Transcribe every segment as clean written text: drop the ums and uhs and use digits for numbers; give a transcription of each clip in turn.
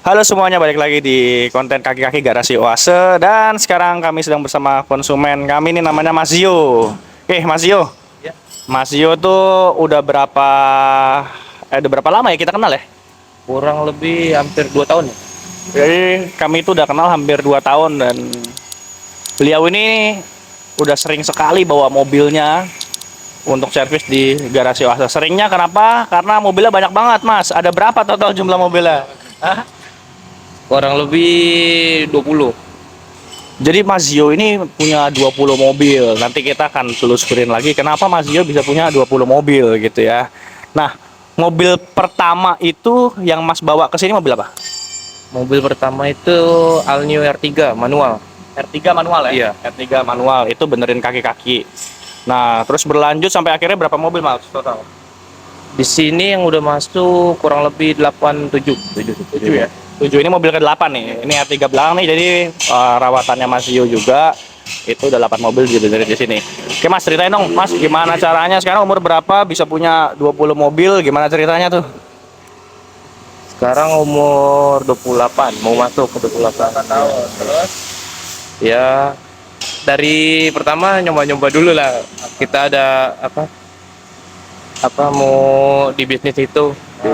Halo semuanya, balik lagi di konten kaki-kaki garasi Oase. Dan sekarang kami sedang bersama konsumen kami, ini namanya Mas Zio. Oke, Mas Zio. Ya, Mas Zio tuh udah berapa lama ya kita kenal ya? kurang lebih hampir 2 tahun ya. Jadi kami itu udah kenal hampir 2 tahun. Dan beliau ini udah sering sekali bawa mobilnya untuk servis di garasi Oase. Seringnya kenapa? Karena mobilnya banyak banget, Mas. Ada berapa total jumlah mobilnya? Hah? Kurang lebih 20. Jadi Mas Zio ini punya 20 mobil. Nanti kita akan telusurin lagi kenapa Mas Zio bisa punya 20 mobil gitu ya. Nah, mobil pertama itu yang Mas bawa ke sini mobil apa? Mobil pertama itu All New R3 manual. R3 manual ya? Iya. R3 manual itu benerin kaki-kaki. Nah, terus berlanjut sampai akhirnya berapa mobil Mas total? Di sini yang udah masuk kurang lebih 87. 7 ya? 7 ini mobil ke-8 nih. Ini R3 belakang nih, jadi rawatannya Mas Zio juga. Itu udah 8 mobil gitu dari di sini. Oke Mas, ceritain dong Mas, gimana caranya sekarang umur berapa bisa punya 20 mobil, gimana ceritanya tuh? Sekarang umur 28, mau masuk ke 28 tahun. Terus ya dari pertama nyoba-nyoba dulu lah. Kita ada apa mau di bisnis itu di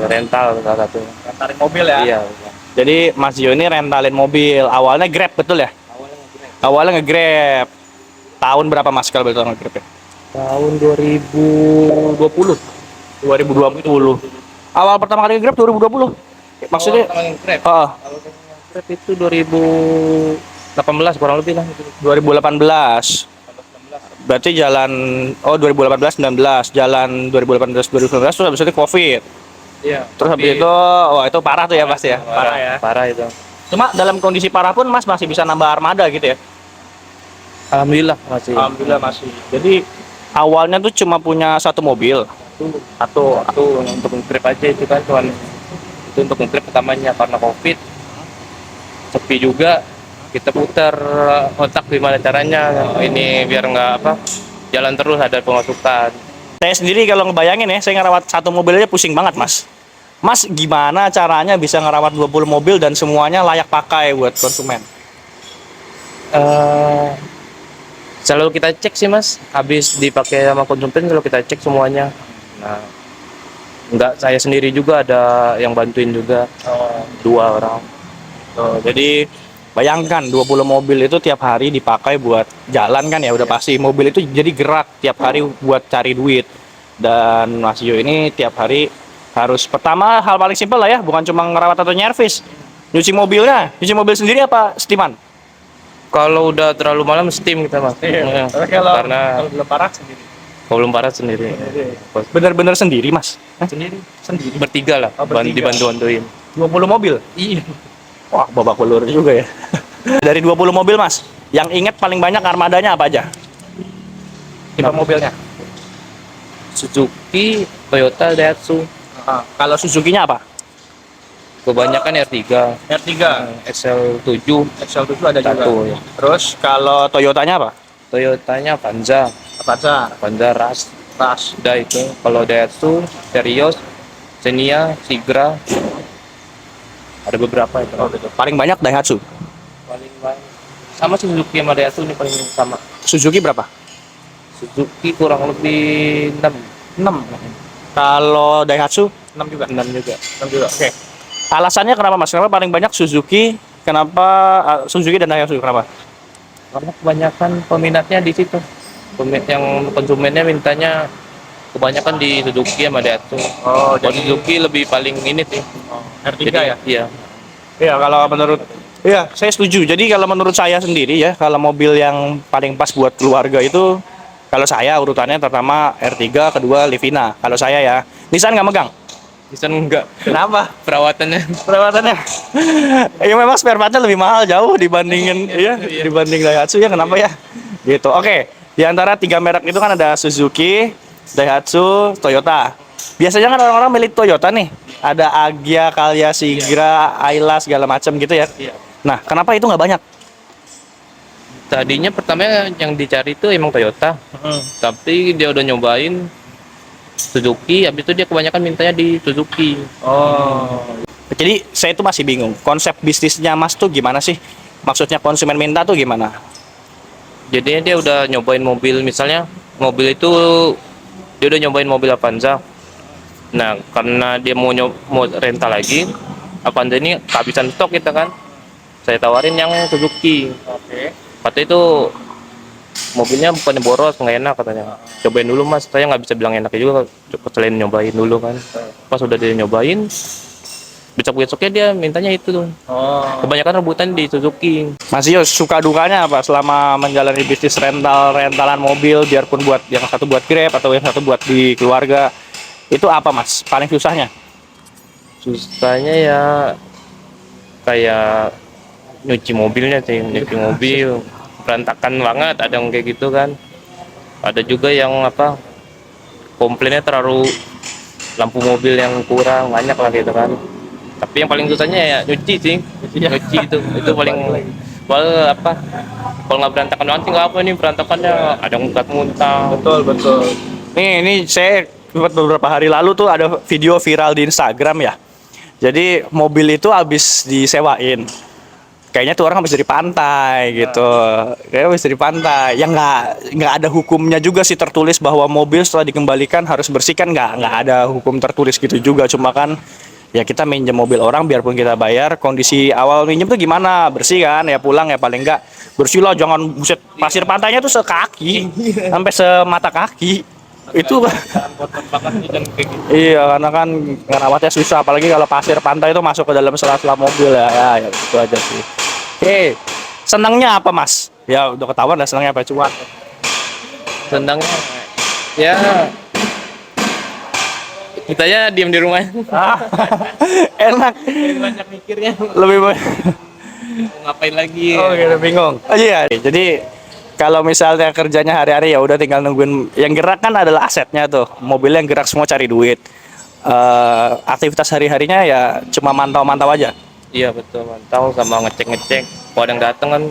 rental salah satunya. Rentalin mobil ya? Iya. Jadi Mas Zio ini rentalin mobil. Awalnya Grab betul ya? Awalnya nge-Grab. Tahun berapa Mas kalau betul nge-Grab ya? Tahun 2020. 2020. Awal pertama kali nge-Grab 2020. Maksudnya Grab. oh, Kalau Grab itu 2018 kurang lebih lah. 2018. Berarti jalan 2018 19, jalan 2018 2019 terus habis itu Covid. Iya. Terus habis itu wah itu parah tuh ya pasti ya. Parah ya. Parah itu. Cuma dalam kondisi parah pun Mas masih bisa nambah armada gitu ya. Alhamdulillah masih. Alhamdulillah masih. Jadi awalnya tuh cuma punya satu mobil. Satu untuk Grab aja itu kan cuman itu untuk Grab pertamanya karena Covid. Sepi juga. Kita putar otak gimana caranya ini biar nggak jalan terus ada pemasukan. Saya sendiri kalau ngebayangin ya, saya ngerawat satu mobil aja pusing banget Mas. Mas gimana caranya bisa ngerawat 20 mobil dan semuanya layak pakai buat konsumen? Eh, Selalu kita cek sih Mas, habis dipakai sama konsumen selalu kita cek semuanya. Nah, enggak saya sendiri juga ada yang bantuin juga, 2 orang. Jadi bayangkan 20 mobil itu tiap hari dipakai buat jalan kan ya udah pasti mobil itu jadi gerak tiap hari buat cari duit. Dan Mas Yo ini tiap hari harus pertama hal paling simpel lah ya, bukan cuma ngerawat atau nyervis. Nyuci mobilnya, nyuci mobil sendiri apa steaman? Kalau udah terlalu malam steam kita Mas. Iya. Karena Kalau belum parah sendiri. kalau belum parah sendiri. Bener-bener sendiri Mas? Sendiri. Sendiri. Bertiga lah, Oh, bertiga. dibantu-bantuin. 20 mobil? Iya. Wah, babak belur juga ya. Dari 20 mobil, Mas, yang inget paling banyak armadanya apa aja? Tipe mobilnya. Suzuki, Toyota, Daihatsu. Kalau Suzuki-nya apa? Kebanyakan R3, R3, XL7, XL7 ada juga. satu ya. Terus kalau Toyotanya apa? Toyotanya Avanza, Avanza, Avanza Rush. Rush. Udah itu. Kalau Daihatsu, Terios, Xenia, Sigra. Ada beberapa itu. Oh, gitu. Paling banyak Daihatsu. Paling banyak. Sama sih Suzuki sama Daihatsu ini paling sama. Suzuki berapa? Suzuki kurang lebih 6. 6. Kalau Daihatsu 6 juga. 6 juga. 6 juga. Oke. Alasannya kenapa, Mas? Kenapa paling banyak Suzuki? Kenapa Suzuki dan Daihatsu? Kenapa? Karena kebanyakan peminatnya di situ. Yang konsumennya mintanya kebanyakan di Suzuki sama Daihatsu. Oh, Kalau Suzuki lebih paling ini sih. R3 Jadi, ya? Iya. Iya, kalau menurut saya setuju. Jadi kalau menurut saya sendiri ya, kalau mobil yang paling pas buat keluarga itu kalau saya urutannya pertama R3, kedua Livina. Kalau saya ya, Nissan nggak megang. Nissan enggak. Kenapa? Perawatannya. Perawatannya. Ya memang spare partnya lebih mahal jauh dibandingin ya, dibanding Daihatsu ya. Kenapa ya? Gitu. Oke. Di antara 3 merek itu kan ada Suzuki, Daihatsu, Toyota. Biasanya kan orang-orang milih Toyota nih. Ada Agya, Calya, Sigra, Ayla segala macam gitu ya. Iya. Nah, kenapa itu nggak banyak? Tadinya pertama yang dicari itu emang Toyota, tapi dia udah nyobain Suzuki, habis itu dia kebanyakan mintanya di Suzuki. Oh. Jadi saya itu masih bingung, konsep bisnisnya Mas tuh gimana sih? Maksudnya konsumen minta tuh gimana? Jadinya dia udah nyobain mobil, misalnya mobil itu dia udah nyobain mobil Avanza. Nah, karena dia mau rental lagi, Avanza ini kehabisan stok kita kan. Saya tawarin yang Suzuki. Oke. Katanya itu mobilnya bukannya boros, nggak enak katanya. Cobain dulu mas, saya nggak bisa bilang enak juga. Coba selain nyobain dulu kan. Pas udah dia nyobain, besok-besoknya dia mintanya itu tuh. Oh. Kebanyakan rebutan di Suzuki. Mas Yos, suka dukanya apa selama menjalani bisnis rentalan mobil, biarpun buat yang satu buat Grab atau yang satu buat di keluarga, itu apa Mas? Paling susahnya? Susahnya ya kayak nyuci mobilnya sih, nyuci mobil berantakan banget, ada yang kayak gitu kan. Ada juga yang apa, komplainnya terlalu lampu mobil yang kurang banyak lah gitu kan. Tapi yang paling susahnya ya nyuci sih, nyuci itu paling soal apa, kalau nggak berantakan banget nggak apa, ini berantakannya ada muntah-muntah. Betul. Ini saya buat beberapa hari lalu tuh ada video viral di Instagram ya. Jadi mobil itu habis disewain. Kayaknya tuh orang habis dari pantai gitu. Kayaknya habis dari pantai. Yang nggak ada hukumnya juga sih tertulis bahwa mobil setelah dikembalikan harus bersihkan, nggak ada hukum tertulis gitu juga. Cuma kan ya kita minjem mobil orang biarpun kita bayar, kondisi awal minjem tuh gimana, bersih kan, ya pulang ya paling nggak bersih lah, jangan buset pasir pantainya tuh sekaki sampai semata kaki itu. Iya, karena kan ngerawatnya susah, apalagi kalau pasir pantai itu masuk ke dalam sela-sela mobil ya itu aja sih. Oke, senangnya apa Mas? Ya udah ketahuan lah senangnya apa, cuan. Senangnya ya kita ya diem di rumah. Enak, Banyak mikirnya lebih banyak. mau ngapain lagi. Oh gitu, bingung. Oh iya, jadi kalau misalnya kerjanya hari-hari ya udah tinggal nungguin. Yang gerak kan adalah asetnya tuh, mobilnya yang gerak semua cari duit. Aktivitas hari-harinya ya cuma mantau-mantau aja. Iya betul, mantau sama ngecek-ngecek. Kalau ada yang datang kan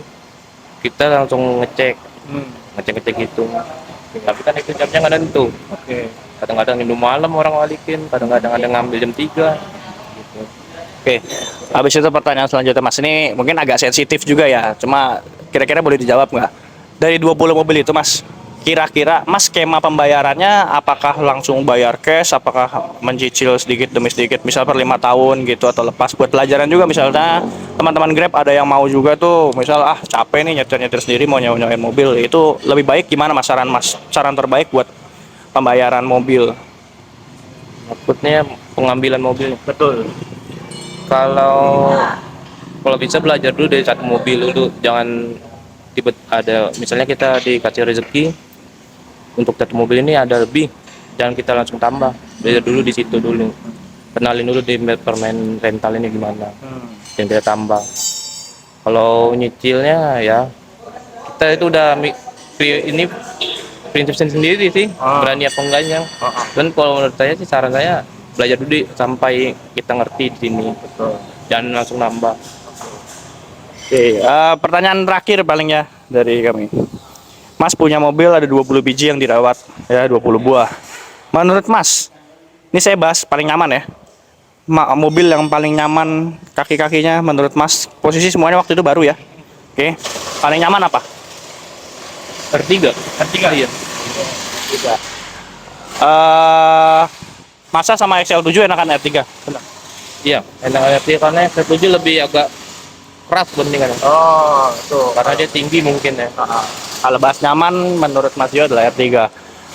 kita langsung ngecek gitu. Tapi kan itu jamnya nggak tentu. Oke. Kadang-kadang minum malam orang balikin, kadang-kadang ada ngambil jam 3 gitu. Oke, habis itu pertanyaan selanjutnya Mas, ini mungkin agak sensitif juga ya, cuma kira-kira boleh dijawab nggak? Dari 20 mobil itu Mas, kira-kira Mas skema pembayarannya apakah langsung bayar cash, apakah mencicil sedikit demi sedikit, misal per 5 tahun gitu, atau lepas buat pelajaran juga, misalnya teman-teman Grab ada yang mau juga tuh, misal capek nih nyetir-nyetir sendiri mau nyewa-nyewain mobil, itu lebih baik gimana Mas, saran terbaik buat pembayaran mobil? Maksudnya pengambilan mobil. Betul. Kalau kalau bisa belajar dulu dari satu mobil dulu, jangan tiba ada misalnya kita dikasih rezeki untuk satu mobil ini ada lebih, jangan kita langsung tambah. Belajar dulu di situ dulu. Kenalin dulu di permain rental ini gimana. Yang kita tambah. Kalau nyicilnya ya kita itu udah ini prinsip sendiri sih, berani apa enggaknya. Dan kalau menurut saya sih saran saya belajar dulu sampai kita ngerti di sini. Betul. Jangan langsung nambah. Oke, pertanyaan terakhir paling ya dari kami. Mas punya mobil ada 20 biji yang dirawat, ya 20 buah. Menurut Mas, ini saya bahas paling nyaman ya. Mobil yang paling nyaman kaki-kakinya menurut Mas, posisi semuanya waktu itu baru ya. Oke, paling nyaman apa? R3. Iya. Masa sama XL7 enakan R3? Benar. Iya, enak R3 karena R7 lebih agak keras bandingan. Oh, tuh. Karena dia tinggi mungkin ya. Kalau bahas nyaman menurut Mas Yo adalah R3.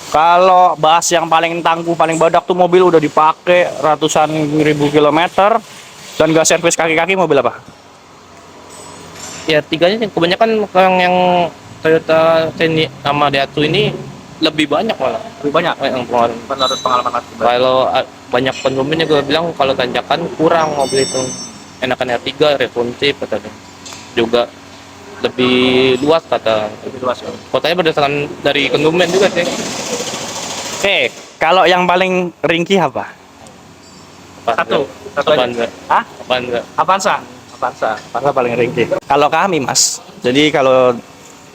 Kalau bahas yang paling tangguh, paling badak tuh mobil udah dipakai ratusan ribu kilometer dan gak servis kaki-kaki, mobil apa? Ya R3-nya kebanyakan orang yang Toyota Seni sama Daihatsu ini lebih banyak malah. Lebih banyak Yang pengaruh. menurut pengalaman Mas. Kalau banyak konsumen juga bilang kalau tanjakan kurang mobil itu. Enakan R3 responsif katanya. Juga lebih luas kata. Lebih luas ya. Kotanya berdasarkan dari konsumen juga sih. Oke, kalau yang paling ringkih apa? Satu Avanza. Hah? Avanza. Avanza paling ringkih. Kalau kami Mas, jadi kalau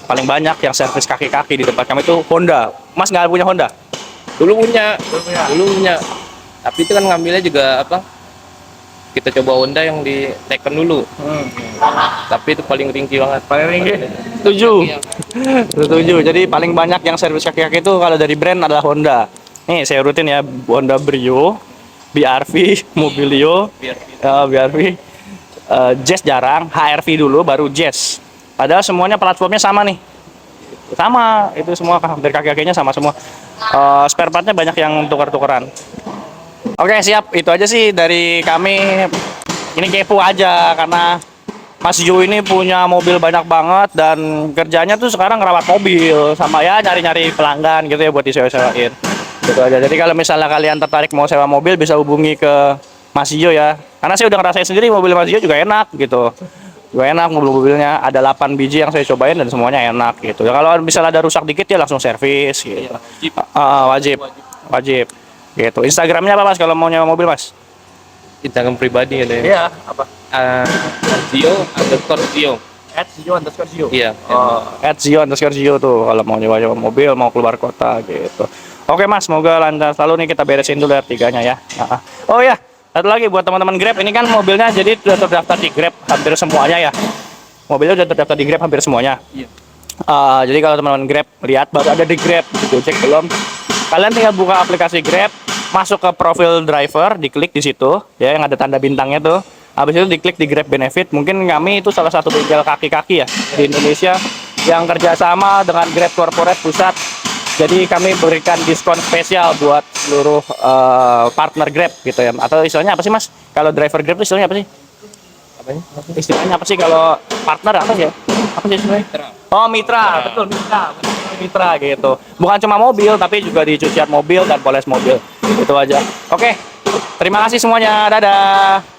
paling banyak yang servis kaki-kaki di tempat kami itu Honda. Mas nggak punya Honda? Dulu punya. Tapi itu kan ngambilnya juga apa? kita coba Honda yang di Teken dulu. Tapi itu paling ringkih banget. Paling tinggi. Setuju. Setuju. Jadi paling banyak yang servis kaki-kaki itu kalau dari brand adalah Honda. Nih saya urutin ya, Honda Brio, BRV, Mobilio, BRV, Jazz jarang, HRV dulu, baru Jazz. Padahal semuanya platformnya sama nih. Sama, itu semua dari kaki-kakinya sama semua. Spare partnya banyak yang tukar-tukaran. Oke, siap. Itu aja sih dari kami. Ini kepo aja karena Mas Jo ini punya mobil banyak banget dan kerjanya tuh sekarang ngerawat mobil sama ya nyari-nyari pelanggan gitu ya buat disewa-sewain. Gitu aja. Jadi kalau misalnya kalian tertarik mau sewa mobil bisa hubungi ke Mas Jo ya. Karena saya udah ngerasain sendiri mobil Mas Jo juga enak gitu. Juga enak mobil-mobilnya, ada 8 biji yang saya cobain dan semuanya enak gitu. Ya kalau misalnya ada rusak dikit ya langsung servis gitu. Wajib. Wajib. Gitu. Instagramnya apa Mas kalau mau nyewa mobil Mas? Instagram pribadi ada ya. Iya, apa? Zio_Zio. @zio_zio. Iya. @zio_zio tuh kalau mau nyewa mobil mau keluar kota gitu. Oke Mas, semoga lancar selalu nih, kita beresin dulu R3-nya ya. Oh ya, satu lagi buat teman-teman Grab, ini kan mobilnya jadi sudah terdaftar di Grab hampir semuanya ya. Mobilnya sudah terdaftar di Grab hampir semuanya. Iya. Jadi kalau teman-teman Grab lihat baru ada di Grab, Gojek belum. Kalian tinggal buka aplikasi Grab, masuk ke profil driver, diklik di situ ya yang ada tanda bintangnya tuh. Habis itu diklik di Grab Benefit. Mungkin kami itu salah satu bengkel kaki-kaki ya di Indonesia yang kerjasama dengan Grab Corporate Pusat. Jadi kami berikan diskon spesial buat seluruh partner Grab gitu ya. Atau istilahnya apa sih Mas? Kalau driver Grab itu istilahnya apa sih? Apanya? Istilahnya apa sih kalau partner apa sih ya? Apa sih istilahnya? Oh mitra, betul mitra gitu. Bukan cuma mobil tapi juga di cucian mobil dan poles mobil. Itu aja. Oke. Terima kasih semuanya. Dadah.